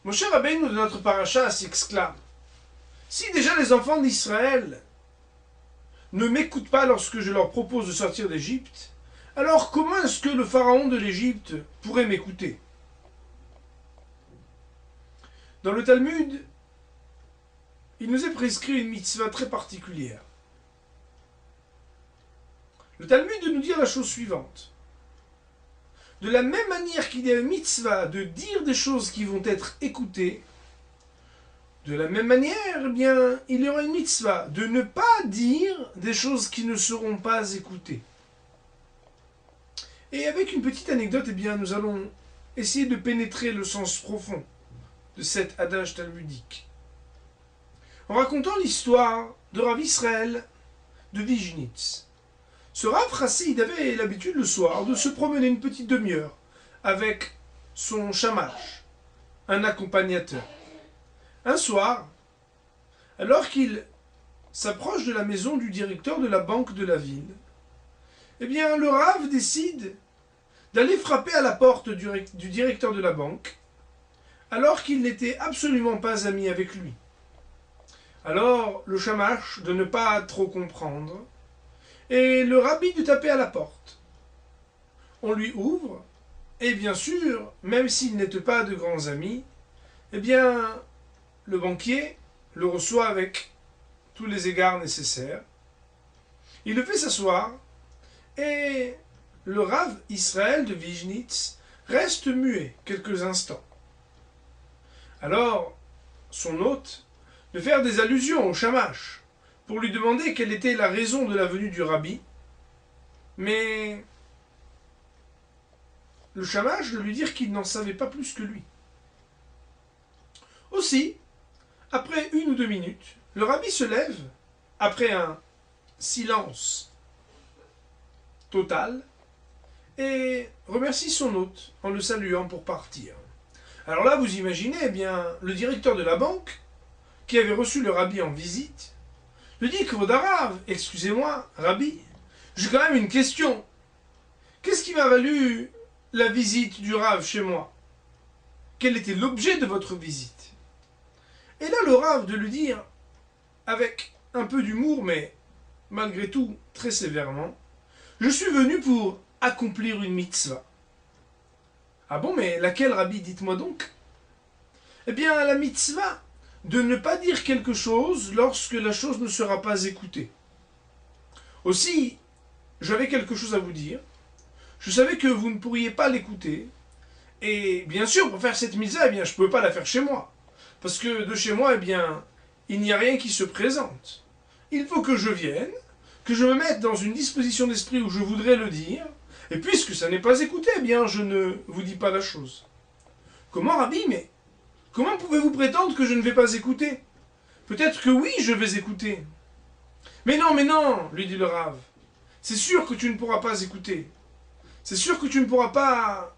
Moshe Rabbeinu de notre paracha s'exclame. Si déjà les enfants d'Israël ne m'écoutent pas lorsque je leur propose de sortir d'Égypte, alors comment est-ce que le pharaon de l'Égypte pourrait m'écouter? Dans le Talmud, il nous est prescrit une mitzvah très particulière. Le Talmud nous dit la chose suivante. De la même manière qu'il y a une mitzvah de dire des choses qui vont être écoutées, de la même manière, eh bien, il y aura une mitzvah de ne pas dire des choses qui ne seront pas écoutées. Et avec une petite anecdote, eh bien, nous allons essayer de pénétrer le sens profond de cet adage talmudique. En racontant l'histoire de Rav Israël de Vijnitz. Ce Rav Chassid avait l'habitude le soir de se promener une petite demi-heure avec son shamash, un accompagnateur. Un soir, alors qu'il s'approche de la maison du directeur de la banque de la ville, eh bien, le Rav décide d'aller frapper à la porte du directeur de la banque, alors qu'il n'était absolument pas ami avec lui. Alors, le shamash, de ne pas trop comprendre, et le rabbi de taper à la porte. On lui ouvre, et bien sûr, même s'ils n'étaient pas de grands amis, eh bien, le banquier le reçoit avec tous les égards nécessaires. Il le fait s'asseoir, et le Rav Israël de Vijnitz reste muet quelques instants. Alors, son hôte de faire des allusions au shamash pour lui demander quelle était la raison de la venue du rabbi, mais le shamash de lui dire qu'il n'en savait pas plus que lui. Aussi, après 1 ou 2 minutes, le rabbi se lève, après un silence total, et remercie son hôte en le saluant pour partir. Alors là, vous imaginez, eh bien, le directeur de la banque, qui avait reçu le rabbi en visite, lui dit que Rav, excusez-moi, rabbi, j'ai quand même une question. Qu'est-ce qui m'a valu la visite du Rav chez moi? Quel était l'objet de votre visite? Et là, le Rav de lui dire, avec un peu d'humour, mais malgré tout très sévèrement, je suis venu pour accomplir une mitzvah. Ah bon, mais laquelle, rabbi, dites-moi donc? Eh bien, la mitzvah de ne pas dire quelque chose lorsque la chose ne sera pas écoutée. Aussi, j'avais quelque chose à vous dire. Je savais que vous ne pourriez pas l'écouter. Et bien sûr, pour faire cette mitzvah, eh bien, je ne peux pas la faire chez moi. Parce que de chez moi, eh bien, il n'y a rien qui se présente. Il faut que je vienne, que je me mette dans une disposition d'esprit où je voudrais le dire. Et puisque ça n'est pas écouté, eh bien, je ne vous dis pas la chose. Comment, rabbi, mais comment pouvez-vous prétendre que je ne vais pas écouter? Peut-être que oui, je vais écouter. Mais non, lui dit le Rav. C'est sûr que tu ne pourras pas écouter. C'est sûr que tu ne pourras pas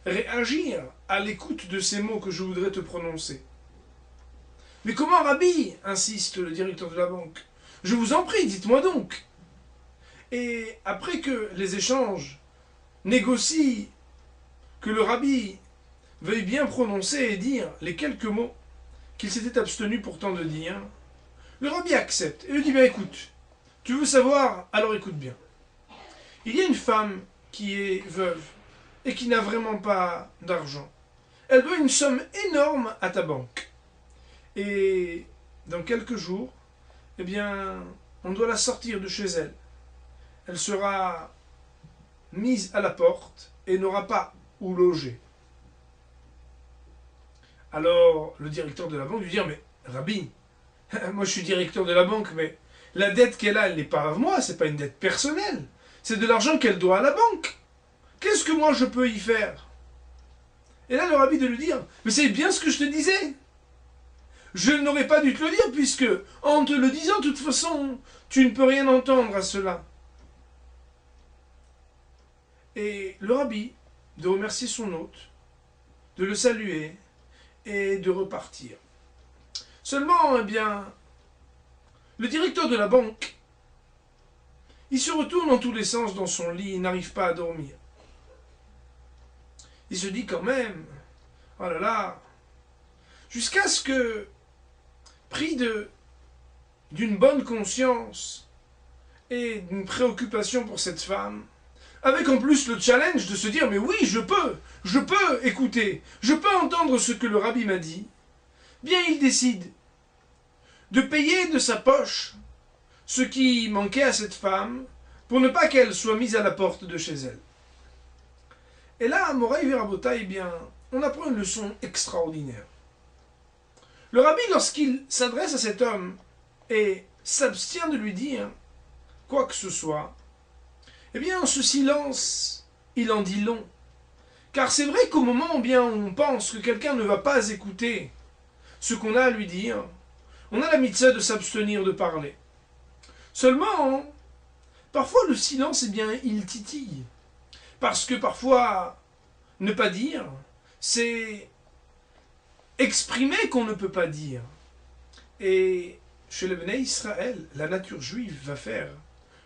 réagir à l'écoute de ces mots que je voudrais te prononcer. Mais comment, rabbi, insiste le directeur de la banque. Je vous en prie, dites-moi donc. Et après que les échanges négocient, que le rabbi veuille bien prononcer et dire les quelques mots qu'il s'était abstenu pourtant de dire, le rabbi accepte et lui dit, bien écoute, tu veux savoir, alors écoute bien. Il y a une femme qui est veuve et qui n'a vraiment pas d'argent. Elle doit une somme énorme à ta banque. Et dans quelques jours, eh bien, on doit la sortir de chez elle. Elle sera mise à la porte et n'aura pas où loger. Alors, le directeur de la banque lui dit, mais rabbi, moi je suis directeur de la banque, mais la dette qu'elle a, elle n'est pas à moi, c'est pas une dette personnelle. C'est de l'argent qu'elle doit à la banque. Qu'est-ce que moi je peux y faire? Et là, le rabbi de lui dire, mais c'est bien ce que je te disais. Je n'aurais pas dû te le dire, puisque, en te le disant, de toute façon, tu ne peux rien entendre à cela. Et le rabbi, de remercier son hôte, de le saluer, et de repartir. Seulement, eh bien, le directeur de la banque, il se retourne dans tous les sens dans son lit et n'arrive pas à dormir. Il se dit quand même, oh là là, jusqu'à ce que, pris d'une bonne conscience et d'une préoccupation pour cette femme, avec en plus le challenge de se dire, mais oui, je peux écouter, je peux entendre ce que le rabbi m'a dit, bien il décide de payer de sa poche ce qui manquait à cette femme pour ne pas qu'elle soit mise à la porte de chez elle. Et là, à Moraï Verabota, eh bien, on apprend une leçon extraordinaire. Le rabbi, lorsqu'il s'adresse à cet homme et s'abstient de lui dire quoi que ce soit, eh bien, ce silence, il en dit long. Car c'est vrai qu'au moment où bien on pense que quelqu'un ne va pas écouter ce qu'on a à lui dire, on a la mitzvah de s'abstenir de parler. Seulement, parfois le silence, eh bien, il titille. Parce que parfois, ne pas dire, c'est exprimer qu'on ne peut pas dire. Et chez le Bnei Israël, la nature juive va faire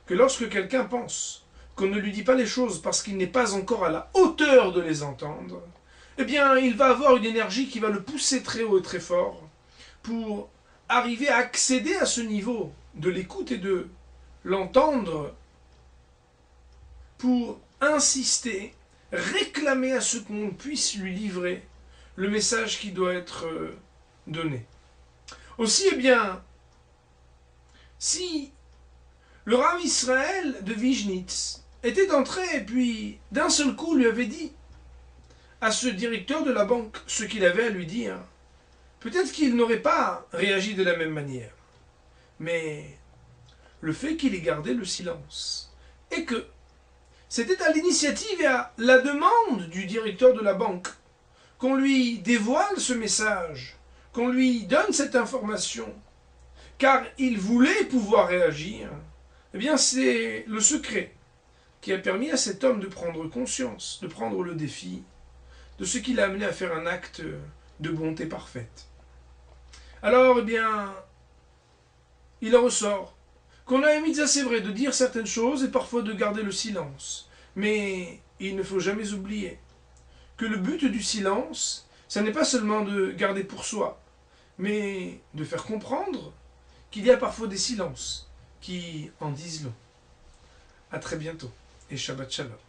que lorsque quelqu'un pense qu'on ne lui dit pas les choses parce qu'il n'est pas encore à la hauteur de les entendre, eh bien, il va avoir une énergie qui va le pousser très haut et très fort pour arriver à accéder à ce niveau de l'écoute et de l'entendre, pour insister, réclamer à ce qu'on puisse lui livrer le message qui doit être donné. Aussi, eh bien, si le Rav Israël de Vijnitz était entré et puis d'un seul coup lui avait dit à ce directeur de la banque ce qu'il avait à lui dire, peut-être qu'il n'aurait pas réagi de la même manière. Mais le fait qu'il ait gardé le silence et que c'était à l'initiative et à la demande du directeur de la banque qu'on lui dévoile ce message, qu'on lui donne cette information, car il voulait pouvoir réagir, eh bien c'est le secret qui a permis à cet homme de prendre conscience, de prendre le défi de ce qui l'a amené à faire un acte de bonté parfaite. Alors, eh bien, il en ressort qu'on a émis, c'est vrai, de dire certaines choses et parfois de garder le silence. Mais il ne faut jamais oublier que le but du silence, ce n'est pas seulement de garder pour soi, mais de faire comprendre qu'il y a parfois des silences qui en disent long. À très bientôt et Shabbat Shalom.